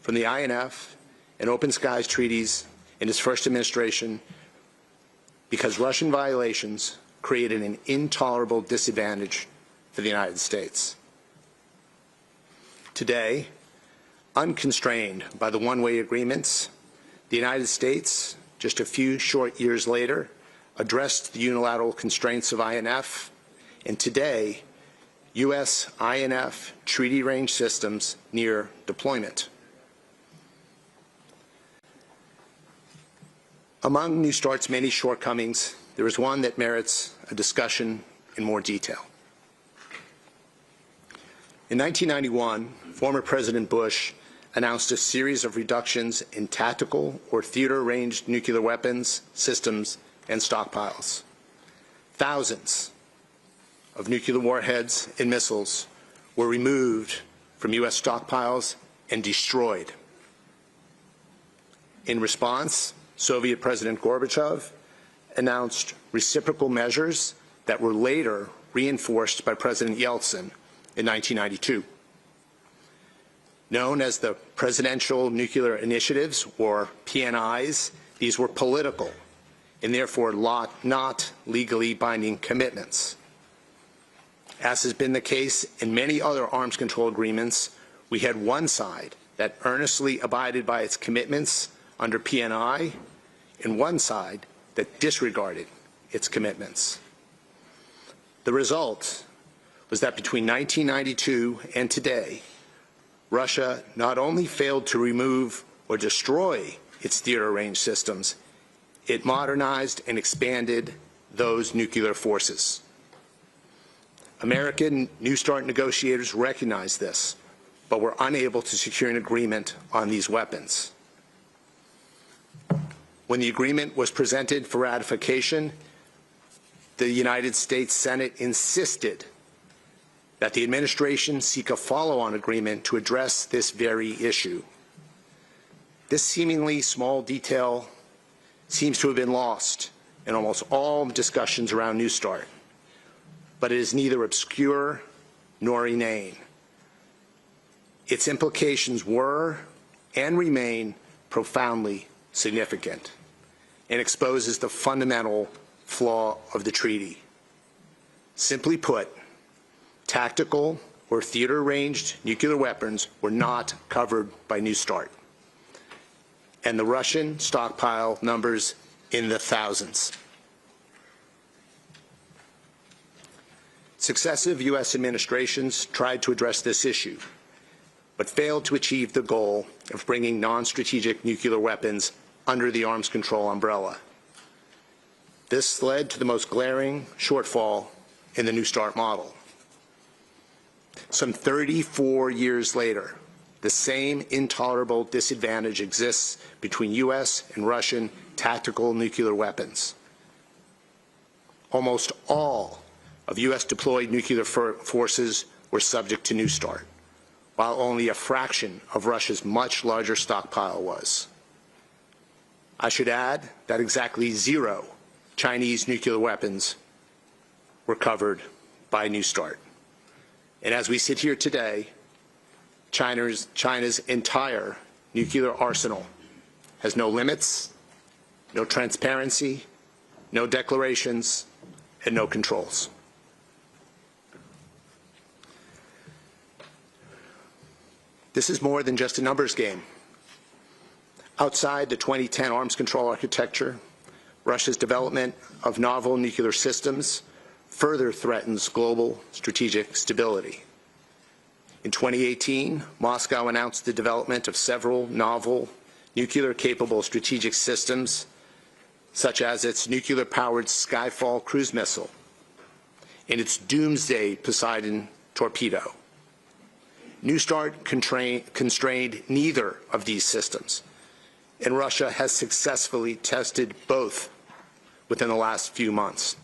from the INF and Open Skies treaties in his first administration because Russian violations created an intolerable disadvantage for the United States. Today, unconstrained by the one-way agreements, the United States, just a few short years later, addressed the unilateral constraints of INF, and today, U.S. INF treaty range systems near deployment. Among New START's many shortcomings, there is one that merits a discussion in more detail. In 1991, former President Bush announced a series of reductions in tactical or theater-ranged nuclear weapons, systems, and stockpiles. Thousands of nuclear warheads and missiles were removed from U.S. stockpiles and destroyed. In response, Soviet President Gorbachev announced reciprocal measures that were later reinforced by President Yeltsin in 1992. Known as the Presidential Nuclear Initiatives, or PNIs, these were political and therefore not legally binding commitments. As has been the case in many other arms control agreements, we had one side that earnestly abided by its commitments under PNI and one side that disregarded its commitments. The result was that between 1992 and today, Russia not only failed to remove or destroy its theater range systems, it modernized and expanded those nuclear forces. American New START negotiators recognized this, but were unable to secure an agreement on these weapons. When the agreement was presented for ratification, the United States Senate insisted that the administration seek a follow-on agreement to address this very issue. This seemingly small detail seems to have been lost in almost all discussions around New START, but it is neither obscure nor inane. Its implications were and remain profoundly significant and exposes the fundamental flaw of the treaty. Simply put, tactical or theater-ranged nuclear weapons were not covered by New START, and the Russian stockpile numbers in the thousands. Successive U.S. administrations tried to address this issue, but failed to achieve the goal of bringing non-strategic nuclear weapons under the arms control umbrella. This led to the most glaring shortfall in the New START model. Some 34 years later, the same intolerable disadvantage exists between U.S. and Russian tactical nuclear weapons. Almost all of U.S. deployed nuclear forces were subject to New START, while only a fraction of Russia's much larger stockpile was. I should add that exactly 0 Chinese nuclear weapons were covered by New START. And as we sit here today, China's entire nuclear arsenal has no limits, no transparency, no declarations, and no controls. This is more than just a numbers game. Outside the 2010 arms control architecture, Russia's development of novel nuclear systems further threatens global strategic stability. In 2018, Moscow announced the development of several novel nuclear-capable strategic systems, such as its nuclear-powered Skyfall cruise missile and its doomsday Poseidon torpedo. New START constrained neither of these systems, and Russia has successfully tested both within the last few months.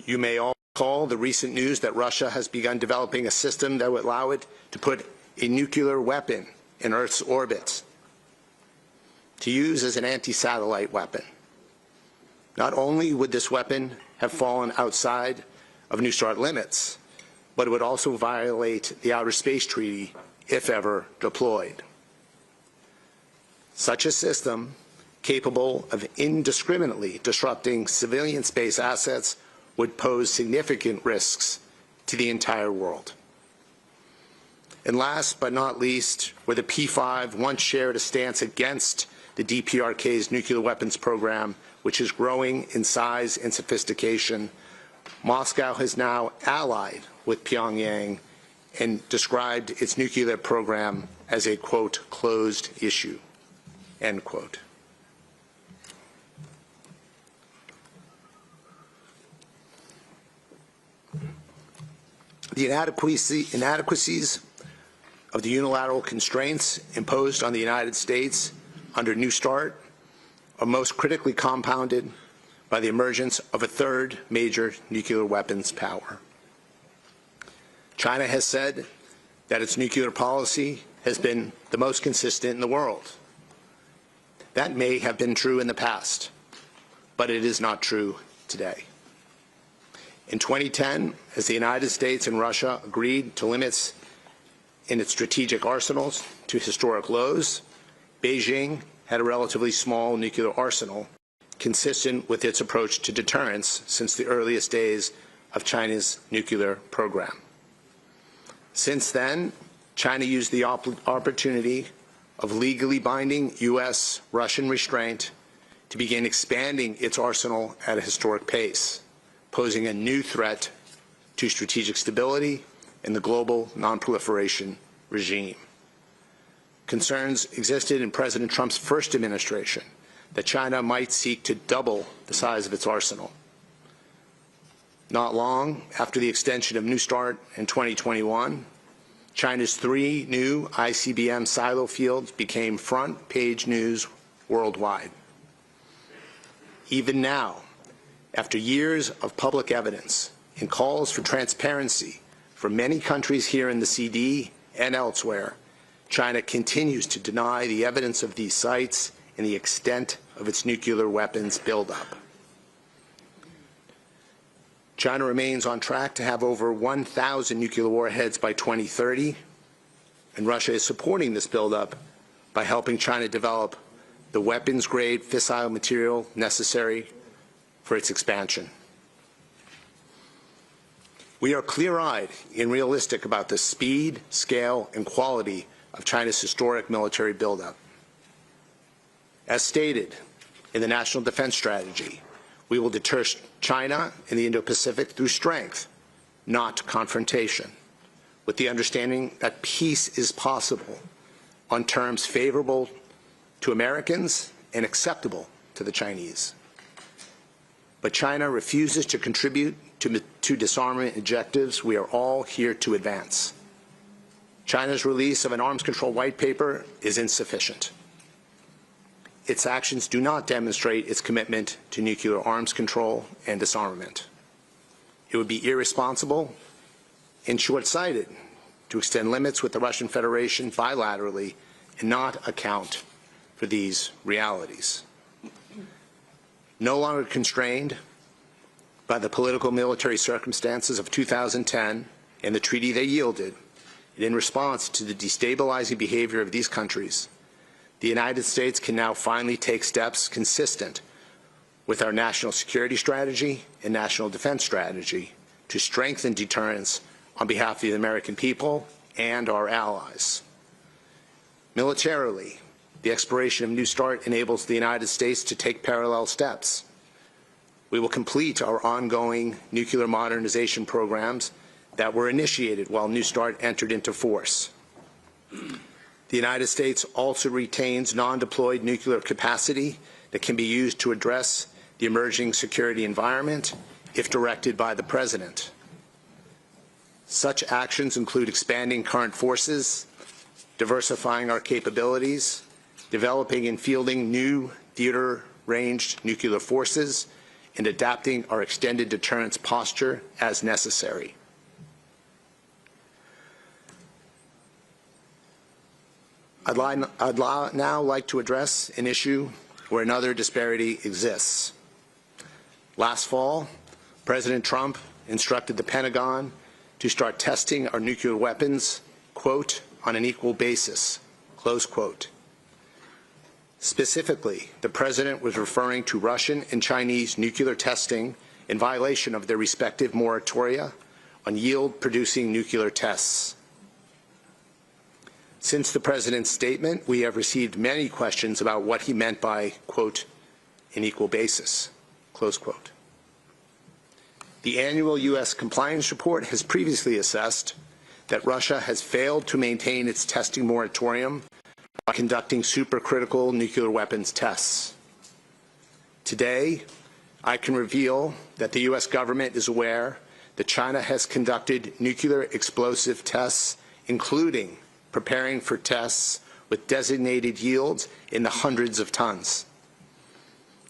You may all recall the recent news that Russia has begun developing a system that would allow it to put a nuclear weapon in Earth's orbit to use as an anti-satellite weapon. Not only would this weapon have fallen outside of New START limits, but it would also violate the Outer Space Treaty if ever deployed. Such a system, capable of indiscriminately disrupting civilian space assets, would pose significant risks to the entire world. And last but not least, where the P5 once shared a stance against the DPRK's nuclear weapons program, which is growing in size and sophistication, Moscow has now allied with Pyongyang and described its nuclear program as a, quote, closed issue, end quote. The inadequacies of the unilateral constraints imposed on the United States under New START are most critically compounded by the emergence of a third major nuclear weapons power. China has said that its nuclear policy has been the most consistent in the world. That may have been true in the past, but it is not true today. In 2010, as the United States and Russia agreed to limits in its strategic arsenals to historic lows, Beijing had a relatively small nuclear arsenal consistent with its approach to deterrence since the earliest days of China's nuclear program. Since then, China used the opportunity of legally binding U.S. Russian restraint to begin expanding its arsenal at a historic pace, posing a new threat to strategic stability in the global non-proliferation regime. Concerns existed in President Trump's first administration that China might seek to double the size of its arsenal. Not long after the extension of New START in 2021, China's 3 new ICBM silo fields became front-page news worldwide. Even now, after years of public evidence and calls for transparency from many countries here in the CD and elsewhere, China continues to deny the evidence of these sites and the extent of its nuclear weapons buildup. China remains on track to have over 1,000 nuclear warheads by 2030, and Russia is supporting this buildup by helping China develop the weapons-grade fissile material necessary for its expansion. We are clear-eyed and realistic about the speed, scale, and quality of China's historic military buildup. As stated in the National Defense Strategy, we will deter China in the Indo-Pacific through strength, not confrontation, with the understanding that peace is possible on terms favorable to Americans and acceptable to the Chinese. But China refuses to contribute to disarmament objectives we are all here to advance. China's release of an arms control white paper is insufficient. Its actions do not demonstrate its commitment to nuclear arms control and disarmament. It would be irresponsible and short-sighted to extend limits with the Russian Federation bilaterally and not account for these realities. No longer constrained by the political military circumstances of 2010 and the treaty they yielded, and in response to the destabilizing behavior of these countries, the United States can now finally take steps consistent with our national security strategy and national defense strategy to strengthen deterrence on behalf of the American people and our allies. Militarily, the expiration of New START enables the United States to take parallel steps. We will complete our ongoing nuclear modernization programs that were initiated while New START entered into force. The United States also retains non-deployed nuclear capacity that can be used to address the emerging security environment if directed by the President. Such actions include expanding current forces, diversifying our capabilities, developing and fielding new theater-ranged nuclear forces, and adapting our extended deterrence posture as necessary. I'd now like to address an issue where another disparity exists. Last fall, President Trump instructed the Pentagon to start testing our nuclear weapons, quote, on an equal basis, close quote. Specifically, the President was referring to Russian and Chinese nuclear testing in violation of their respective moratoria on yield-producing nuclear tests. Since the President's statement, we have received many questions about what he meant by, quote, an equal basis, close quote. The annual U.S. compliance report has previously assessed that Russia has failed to maintain its testing moratorium by conducting supercritical nuclear weapons tests. Today, I can reveal that the U.S. government is aware that China has conducted nuclear explosive tests, including preparing for tests with designated yields in the hundreds of tons.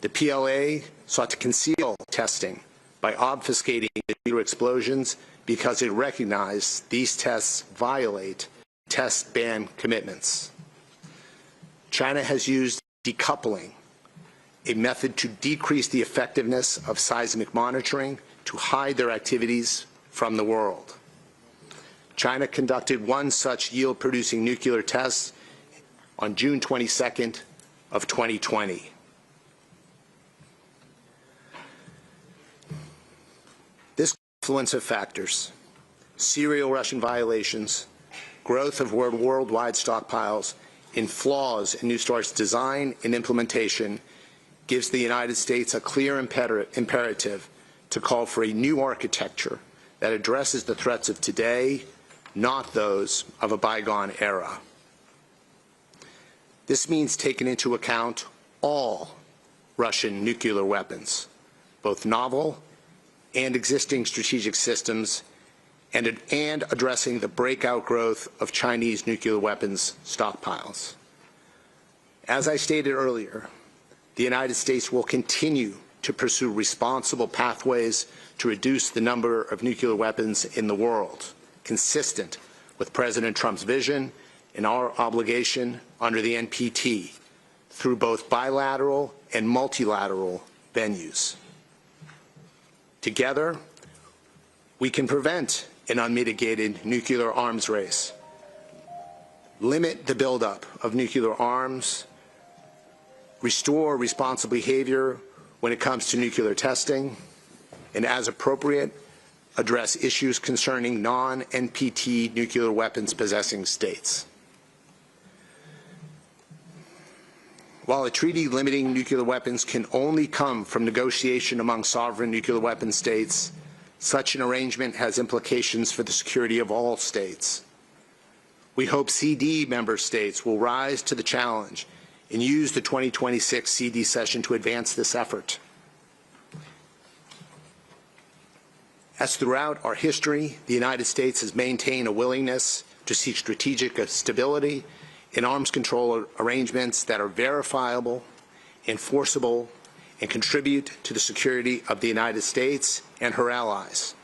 The PLA sought to conceal testing by obfuscating the nuclear explosions because it recognized these tests violate test ban commitments. China has used decoupling, a method to decrease the effectiveness of seismic monitoring to hide their activities from the world. China conducted one such yield-producing nuclear test on June 22nd of 2020. This confluence of factors, serial Russian violations, growth of worldwide stockpiles, and flaws in New START's design and implementation gives the United States a clear imperative to call for a new architecture that addresses the threats of today, not those of a bygone era. This means taking into account all Russian nuclear weapons, both novel and existing strategic systems, and addressing the breakout growth of Chinese nuclear weapons stockpiles. As I stated earlier, the United States will continue to pursue responsible pathways to reduce the number of nuclear weapons in the world, consistent with President Trump's vision and our obligation under the NPT through both bilateral and multilateral venues. Together, we can prevent an unmitigated nuclear arms race, limit the buildup of nuclear arms, restore responsible behavior when it comes to nuclear testing, and as appropriate, address issues concerning non-NPT nuclear weapons possessing states. While a treaty limiting nuclear weapons can only come from negotiation among sovereign nuclear weapon states, such an arrangement has implications for the security of all states. We hope CD member states will rise to the challenge and use the 2026 CD session to advance this effort. As throughout our history, the United States has maintained a willingness to seek strategic stability in arms control arrangements that are verifiable, enforceable, and contribute to the security of the United States and her allies.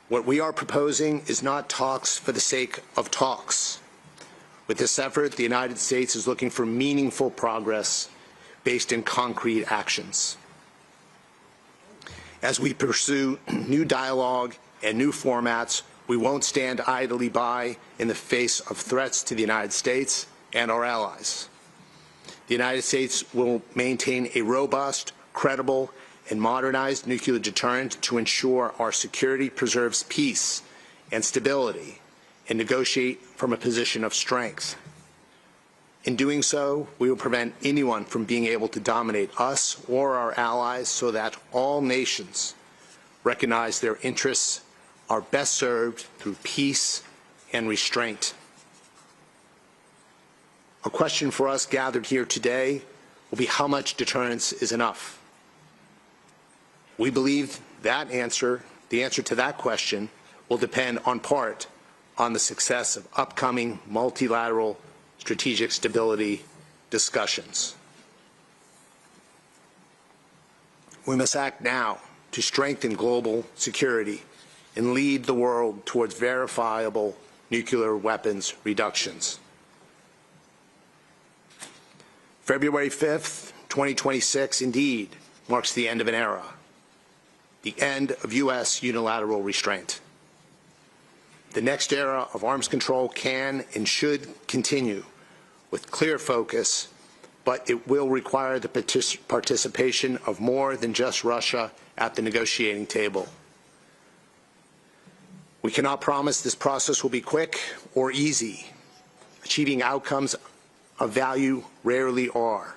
What we are proposing is not talks for the sake of talks. With this effort, the United States is looking for meaningful progress based in concrete actions. As we pursue new dialogue and new formats, we won't stand idly by in the face of threats to the United States and our allies. The United States will maintain a robust, credible, and modernized nuclear deterrent to ensure our security preserves peace and stability and negotiate from a position of strength. In doing so, we will prevent anyone from being able to dominate us or our allies so that all nations recognize their interests are best served through peace and restraint. A question for us gathered here today will be how much deterrence is enough. We believe that the answer to that question will depend in part on the success of upcoming multilateral strategic stability discussions. We must act now to strengthen global security and lead the world towards verifiable nuclear weapons reductions. February 5th, 2026, indeed, marks the end of an era, the end of U.S. unilateral restraint. The next era of arms control can and should continue with clear focus, but it will require the participation of more than just Russia at the negotiating table. We cannot promise this process will be quick or easy. Achieving outcomes of value rarely are.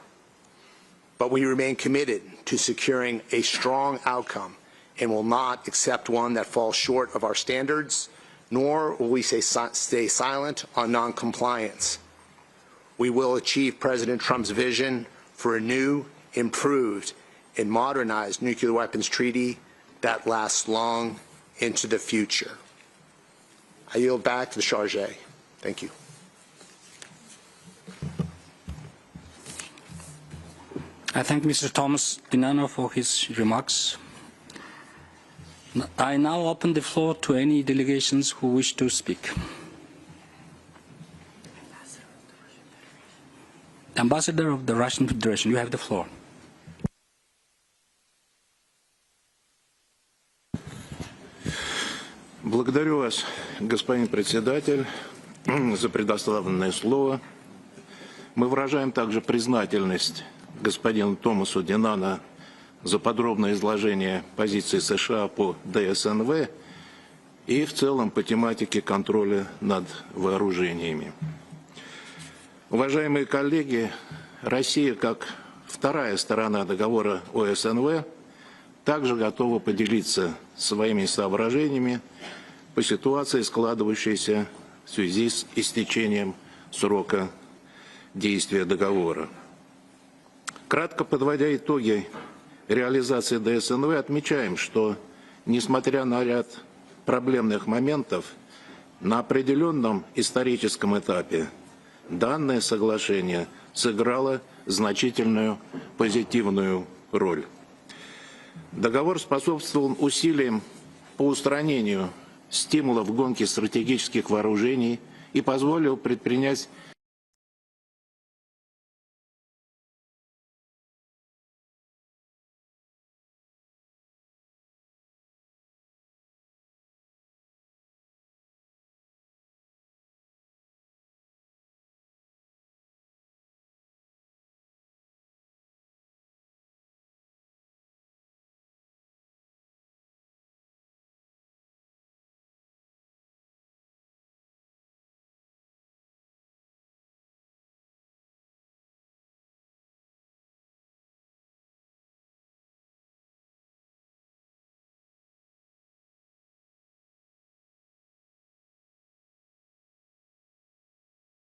But we remain committed to securing a strong outcome and will not accept one that falls short of our standards, nor will we stay silent on noncompliance. We will achieve President Trump's vision for a new, improved, and modernized nuclear weapons treaty that lasts long into the future. I yield back to the Charge. Thank you. I thank Mr. Thomas DiNanno for his remarks. I now open the floor to any delegations who wish to speak. Ambassador of the Russian Federation, you have the floor. Благодарю вас, господин председатель, за предоставленное слово. Мы выражаем также признательность господину Томасу DiNanno за подробное изложение позиции США по ДСНВ и в целом по тематике контроля над вооружениями. Уважаемые коллеги, Россия, как вторая сторона договора о СНВ, также готова поделиться своими соображениями по ситуации, складывающейся в связи с истечением срока действия договора. Кратко подводя итоги реализации ДСНВ, отмечаем, что, несмотря на ряд проблемных моментов, на определенном историческом этапе данное соглашение сыграло значительную позитивную роль. Договор способствовал усилиям по устранению стимулов гонки стратегических вооружений и позволил предпринять